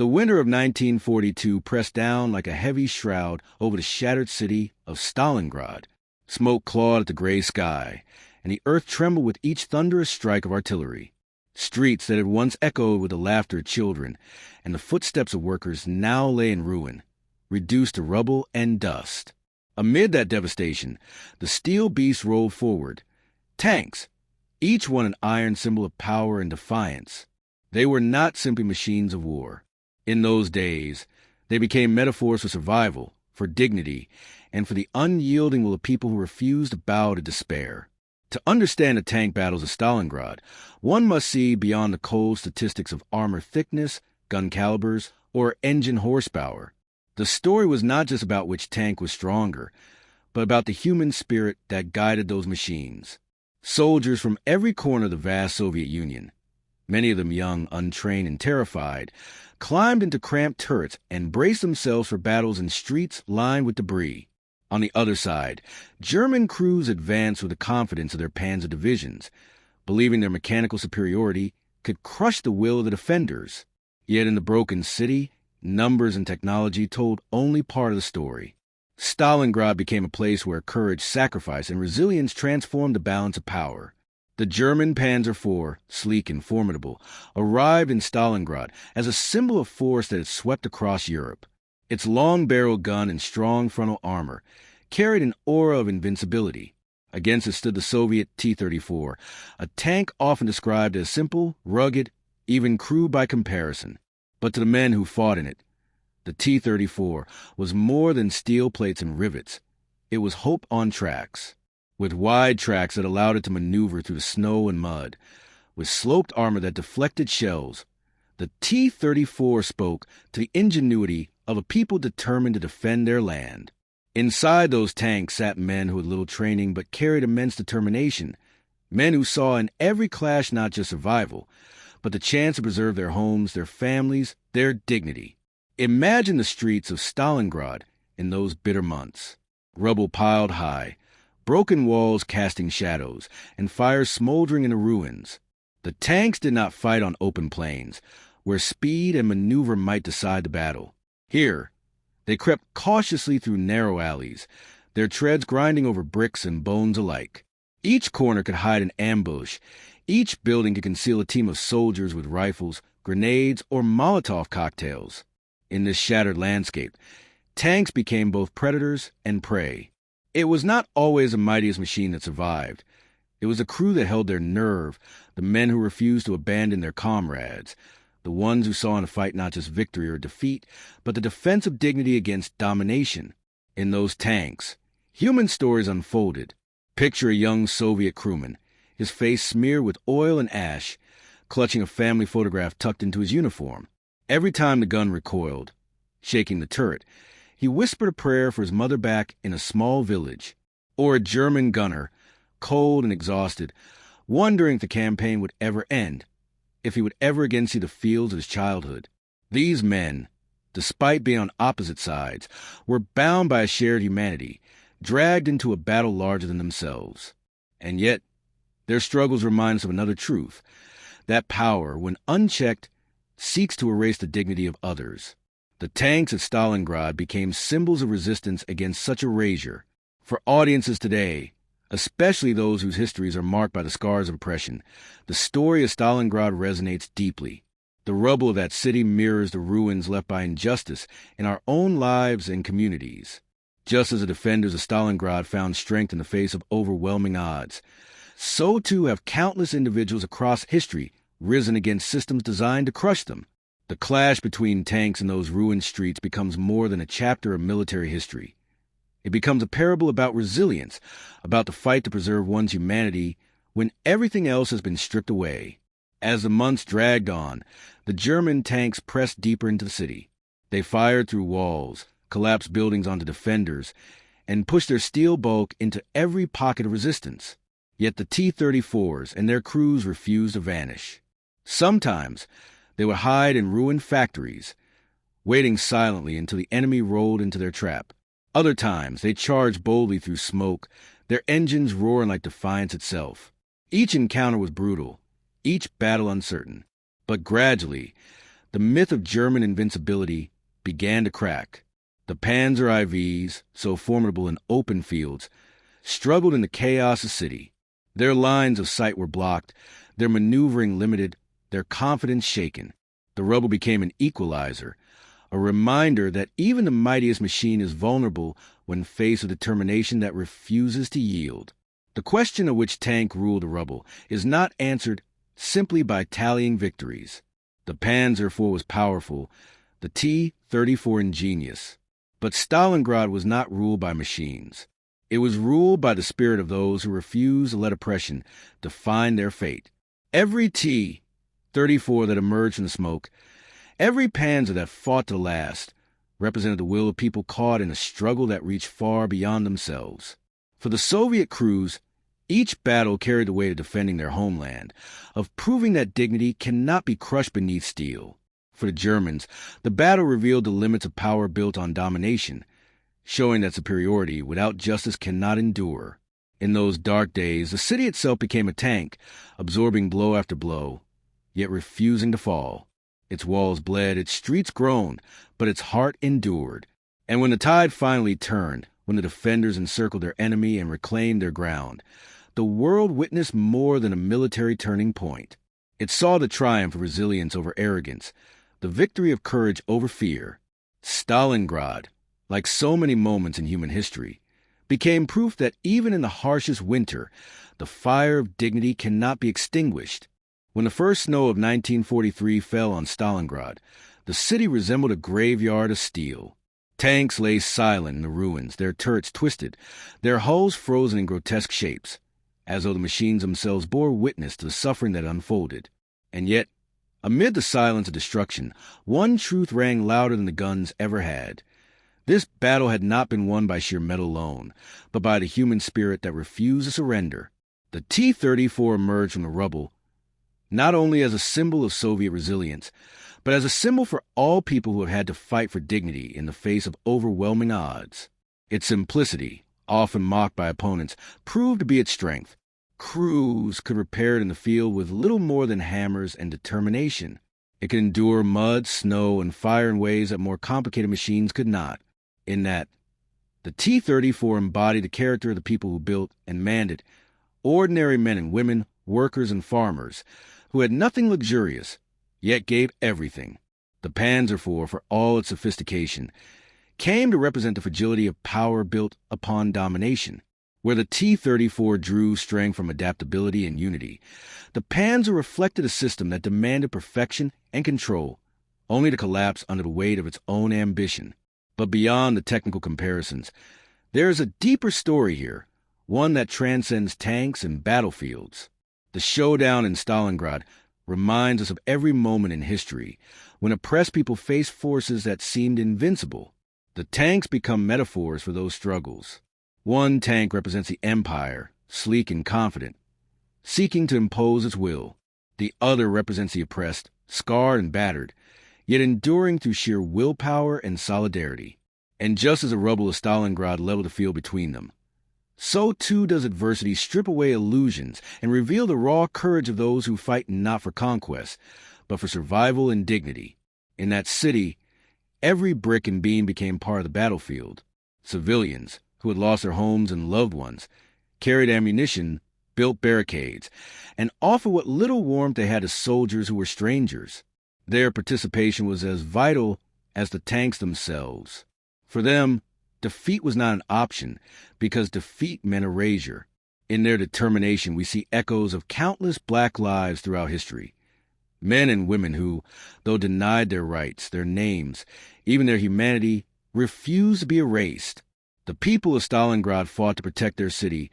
The winter of 1942 pressed down like a heavy shroud over the shattered city of Stalingrad. Smoke clawed at the gray sky, and the earth trembled with each thunderous strike of artillery. Streets that had once echoed with the laughter of children and the footsteps of workers now lay in ruin, reduced to rubble and dust. Amid that devastation, the steel beasts rolled forward. Tanks, each one an iron symbol of power and defiance. They were not simply machines of war. In those days, they became metaphors for survival, for dignity, and for the unyielding will of people who refused to bow to despair. To understand the tank battles of Stalingrad, one must see beyond the cold statistics of armor thickness, gun calibers, or engine horsepower. The story was not just about which tank was stronger, but about the human spirit that guided those machines. Soldiers from every corner of the vast Soviet Union, many of them young, untrained, and terrified, climbed into cramped turrets and braced themselves for battles in streets lined with debris. On the other side, German crews advanced with the confidence of their Panzer divisions, believing their mechanical superiority could crush the will of the defenders. Yet in the broken city, numbers and technology told only part of the story. Stalingrad became a place where courage, sacrifice, and resilience transformed the balance of power. The German Panzer IV, sleek and formidable, arrived in Stalingrad as a symbol of force that had swept across Europe. Its long-barreled gun and strong frontal armor carried an aura of invincibility. Against it stood the Soviet T-34, a tank often described as simple, rugged, even crude by comparison. But to the men who fought in it, the T-34 was more than steel plates and rivets. It was hope on tracks, with wide tracks that allowed it to maneuver through the snow and mud, with sloped armor that deflected shells. The T-34 spoke to the ingenuity of a people determined to defend their land. Inside those tanks sat men who had little training but carried immense determination, men who saw in every clash not just survival, but the chance to preserve their homes, their families, their dignity. Imagine the streets of Stalingrad in those bitter months. Rubble piled high, broken walls casting shadows, and fires smoldering in the ruins. The tanks did not fight on open plains, where speed and maneuver might decide the battle. Here, they crept cautiously through narrow alleys, their treads grinding over bricks and bones alike. Each corner could hide an ambush. Each building could conceal a team of soldiers with rifles, grenades, or Molotov cocktails. In this shattered landscape, tanks became both predators and prey. It was not always the mightiest machine that survived. It was the crew that held their nerve, the men who refused to abandon their comrades, the ones who saw in a fight not just victory or defeat, but the defense of dignity against domination. In those tanks, human stories unfolded. Picture a young Soviet crewman, his face smeared with oil and ash, clutching a family photograph tucked into his uniform. Every time the gun recoiled, shaking the turret, he whispered a prayer for his mother back in a small village. Or a German gunner, cold and exhausted, wondering if the campaign would ever end, if he would ever again see the fields of his childhood. These men, despite being on opposite sides, were bound by a shared humanity, dragged into a battle larger than themselves. And yet, their struggles remind us of another truth, that power, when unchecked, seeks to erase the dignity of others. The tanks at Stalingrad became symbols of resistance against such erasure. For audiences today, especially those whose histories are marked by the scars of oppression, the story of Stalingrad resonates deeply. The rubble of that city mirrors the ruins left by injustice in our own lives and communities. Just as the defenders of Stalingrad found strength in the face of overwhelming odds, so too have countless individuals across history risen against systems designed to crush them. The clash between tanks in those ruined streets becomes more than a chapter of military history. It becomes a parable about resilience, about the fight to preserve one's humanity when everything else has been stripped away. As the months dragged on, the German tanks pressed deeper into the city. They fired through walls, collapsed buildings onto defenders, and pushed their steel bulk into every pocket of resistance. Yet the T-34s and their crews refused to vanish. Sometimes they would hide in ruined factories, waiting silently until the enemy rolled into their trap. Other times they charged boldly through smoke, their engines roaring like defiance itself. Each encounter was brutal, each battle uncertain. But gradually, the myth of German invincibility began to crack. The Panzer IVs, so formidable in open fields, struggled in the chaos of city. Their lines of sight were blocked, their maneuvering limited, their confidence shaken. The rubble became an equalizer, a reminder that even the mightiest machine is vulnerable when faced with determination that refuses to yield. The question of which tank ruled the rubble is not answered simply by tallying victories. The Panzer IV was powerful, the T-34 ingenious. But Stalingrad was not ruled by machines. It was ruled by the spirit of those who refused to let oppression define their fate. Every T-34 that emerged from the smoke, every Panzer that fought to last, represented the will of people caught in a struggle that reached far beyond themselves. For the Soviet crews, each battle carried the weight of defending their homeland, of proving that dignity cannot be crushed beneath steel. For the Germans, the battle revealed the limits of power built on domination, showing that superiority without justice cannot endure. In those dark days, the city itself became a tank, absorbing blow after blow, yet refusing to fall. Its walls bled, its streets groaned, but its heart endured. And when the tide finally turned, when the defenders encircled their enemy and reclaimed their ground, the world witnessed more than a military turning point. It saw the triumph of resilience over arrogance, the victory of courage over fear. Stalingrad, like so many moments in human history, became proof that even in the harshest winter, the fire of dignity cannot be extinguished. When the first snow of 1943 fell on Stalingrad, the city resembled a graveyard of steel. Tanks lay silent in the ruins, their turrets twisted, their hulls frozen in grotesque shapes, as though the machines themselves bore witness to the suffering that unfolded. And yet, amid the silence of destruction, one truth rang louder than the guns ever had. This battle had not been won by sheer metal alone, but by the human spirit that refused to surrender. The T-34 emerged from the rubble, not only as a symbol of Soviet resilience, but as a symbol for all people who have had to fight for dignity in the face of overwhelming odds. Its simplicity, often mocked by opponents, proved to be its strength. Crews could repair it in the field with little more than hammers and determination. It could endure mud, snow, and fire in ways that more complicated machines could not. In that, the T-34 embodied the character of the people who built and manned it, ordinary men and women, workers and farmers, who had nothing luxurious, yet gave everything. The Panzer IV, for all its sophistication, came to represent the fragility of power built upon domination. Where the T-34 drew strength from adaptability and unity, the Panzer reflected a system that demanded perfection and control, only to collapse under the weight of its own ambition. But beyond the technical comparisons, there is a deeper story here, one that transcends tanks and battlefields. The showdown in Stalingrad reminds us of every moment in history when oppressed people faced forces that seemed invincible. The tanks become metaphors for those struggles. One tank represents the empire, sleek and confident, seeking to impose its will. The other represents the oppressed, scarred and battered, yet enduring through sheer willpower and solidarity. And just as the rubble of Stalingrad leveled the field between them, so too does adversity strip away illusions and reveal the raw courage of those who fight not for conquest, but for survival and dignity. In that city, every brick and beam became part of the battlefield. Civilians, who had lost their homes and loved ones, carried ammunition, built barricades, and offered what little warmth they had to soldiers who were strangers. Their participation was as vital as the tanks themselves. For them, defeat was not an option, because defeat meant erasure. In their determination, we see echoes of countless black lives throughout history. Men and women who, though denied their rights, their names, even their humanity, refused to be erased. The people of Stalingrad fought to protect their city.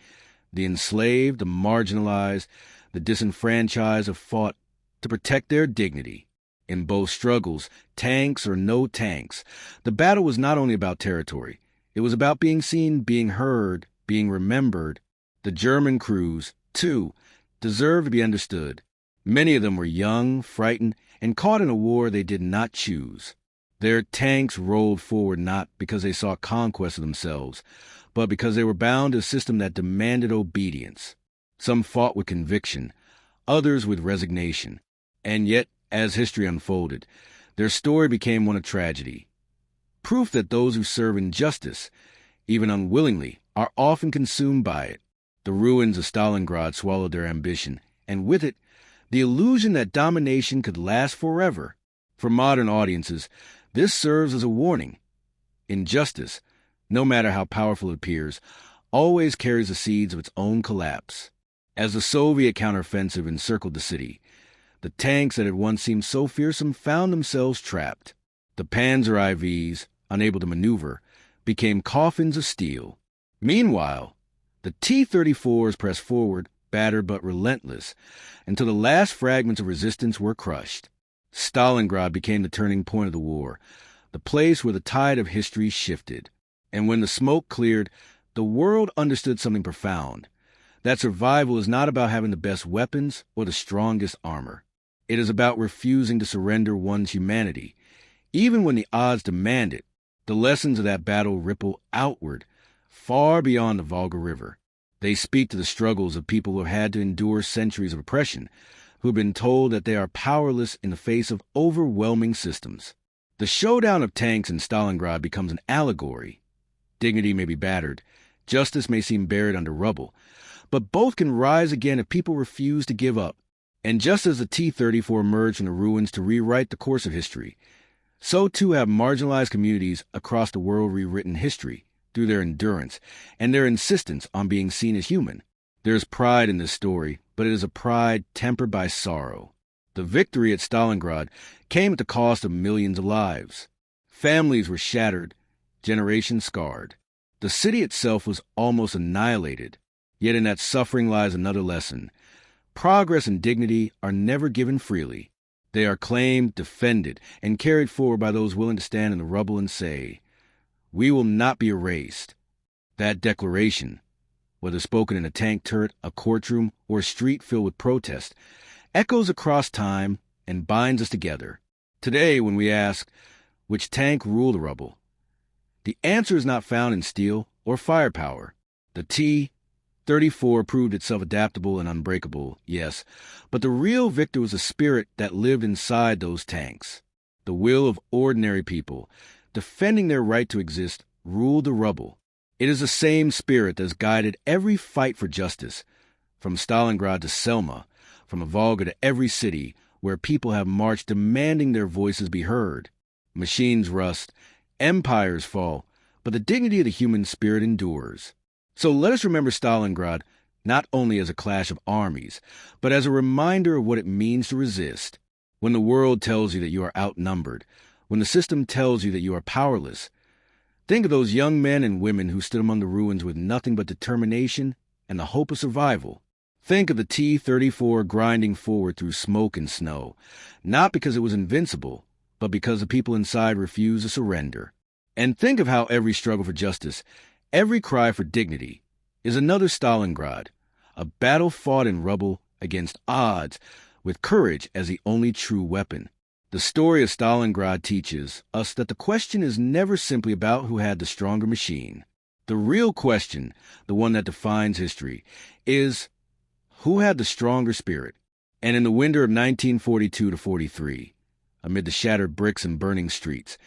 The enslaved, the marginalized, the disenfranchised have fought to protect their dignity. In both struggles, tanks or no tanks, the battle was not only about territory. It was about being seen, being heard, being remembered. The German crews, too, deserved to be understood. Many of them were young, frightened, and caught in a war they did not choose. Their tanks rolled forward not because they sought conquest of themselves, but because they were bound to a system that demanded obedience. Some fought with conviction, others with resignation. And yet, as history unfolded, Their story became one of tragedy, proof that those who serve injustice, even unwillingly, are often consumed by it. The ruins of Stalingrad swallowed their ambition, and with it, the illusion that domination could last forever. For modern audiences, this serves as a warning. Injustice, no matter how powerful it appears, always carries the seeds of its own collapse. As the Soviet counteroffensive encircled the city, the tanks that had once seemed so fearsome found themselves trapped. The Panzer IVs, unable to maneuver, became coffins of steel. Meanwhile, the T-34s pressed forward, battered but relentless, until the last fragments of resistance were crushed. Stalingrad became the turning point of the war, the place where the tide of history shifted. And when the smoke cleared, the world understood something profound. That survival is not about having the best weapons or the strongest armor. It is about refusing to surrender one's humanity, even when the odds demand it. The lessons of that battle ripple outward, far beyond the Volga River. They speak to the struggles of people who have had to endure centuries of oppression, who have been told that they are powerless in the face of overwhelming systems. The showdown of tanks in Stalingrad becomes an allegory. Dignity may be battered, justice may seem buried under rubble, but both can rise again if people refuse to give up. And just as the T-34 emerged from the ruins to rewrite the course of history, so too have marginalized communities across the world rewritten history through their endurance and their insistence on being seen as human. There is pride in this story, but it is a pride tempered by sorrow. The victory at Stalingrad came at the cost of millions of lives. Families were shattered, generations scarred. The city itself was almost annihilated. Yet in that suffering lies another lesson. Progress and dignity are never given freely. They are claimed, defended, and carried forward by those willing to stand in the rubble and say, "We will not be erased." That declaration, whether spoken in a tank turret, a courtroom, or a street filled with protest, echoes across time and binds us together. Today, when we ask, which tank ruled the rubble? The answer is not found in steel or firepower. The T-34 proved itself adaptable and unbreakable, yes, but the real victor was a spirit that lived inside those tanks. The will of ordinary people, defending their right to exist, ruled the rubble. It is the same spirit that has guided every fight for justice, from Stalingrad to Selma, from the Volga to every city where people have marched demanding their voices be heard. Machines rust, empires fall, but the dignity of the human spirit endures. So let us remember Stalingrad not only as a clash of armies, but as a reminder of what it means to resist. When the world tells you that you are outnumbered, when the system tells you that you are powerless, think of those young men and women who stood among the ruins with nothing but determination and the hope of survival. Think of the T-34 grinding forward through smoke and snow, not because it was invincible, but because the people inside refused to surrender. And think of how every struggle for justice, every cry for dignity, is another Stalingrad, a battle fought in rubble against odds, with courage as the only true weapon. The story of Stalingrad teaches us that the question is never simply about who had the stronger machine. The real question, the one that defines history, is who had the stronger spirit. And in the winter of 1942 to 43, amid the shattered bricks and burning streets,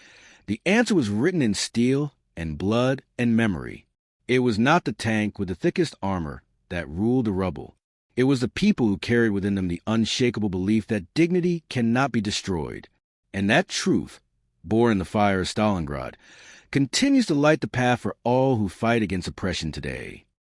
the answer was written in steel and blood and memory. It was not the tank with the thickest armor that ruled the rubble. It was the people who carried within them the unshakable belief that dignity cannot be destroyed. And that truth, born in the fire of Stalingrad, continues to light the path for all who fight against oppression today.